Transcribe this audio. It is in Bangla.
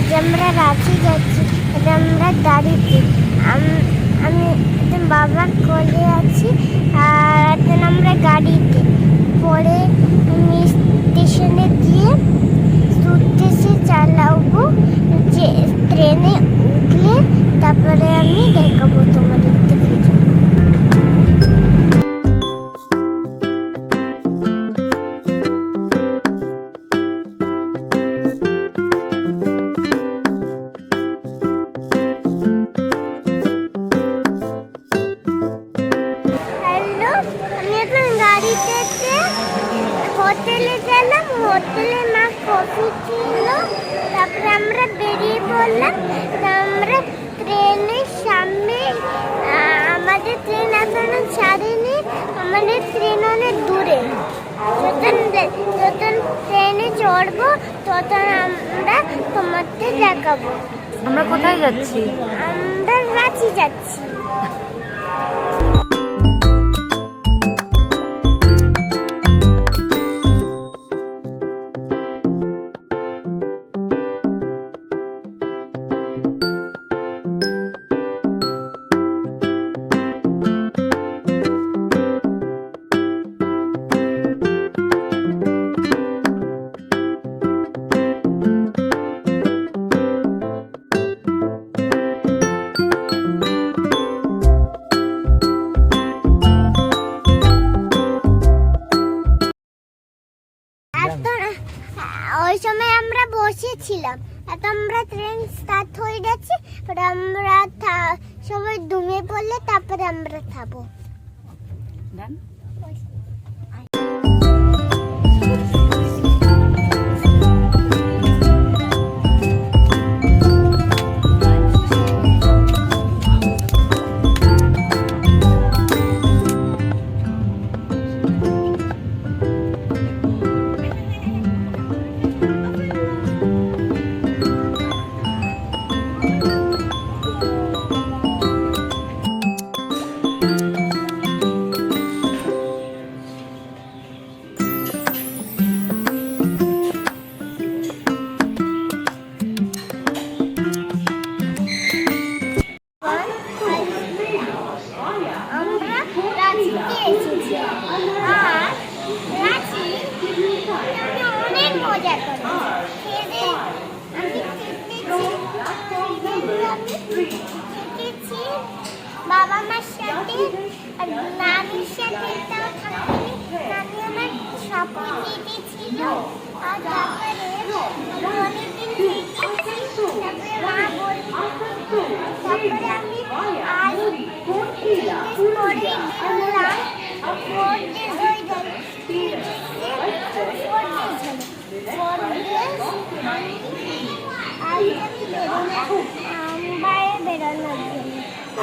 আজ আমরা রাঁচি যাচ্ছি। আমরা গাড়িতে আমি বাবার কোলে আছি আর আমরা গাড়িতে পরে আমি স্টেশনে গিয়ে সুটকেসে চালাবো, যে ট্রেনে উঠলে তারপরে আমি দেখাবো তোমাদেরকে ভিডিও। হোটেলে গেলাম, হোটেলে মা কফি ছিল, তারপরে আমরা বেরিয়ে পড়লাম। আমরা ট্রেনের সামনে, আমাদের ট্রেন এখনো ছাড়েনি, আমাদের ট্রেন অনেক দূরে। যখন ট্রেনে চড়বো তখন আমরা তোমাদের দেখাবো। আমরা কোথায় যাচ্ছি? আমরা রাঁচি যাচ্ছি। ওই সময় আমরা বসেছিলাম, এত আমরা ট্রেন স্টার্ট হয়ে গেছে, আমরা সবাই ঘুমিয়ে পড়লে তারপরে আমরা থাকবো। অনেক মজা করি, বাবা মার সাথে আর নানির সাথে, নানি আমার শপথ দিয়েছিল। আর তারপরে অনেকদিন থেকেছি, তারপরে মা বলল, তারপরে আমি আজ পরে বললাম 4 days হয়ে গেল, 3 days 4 days হলো।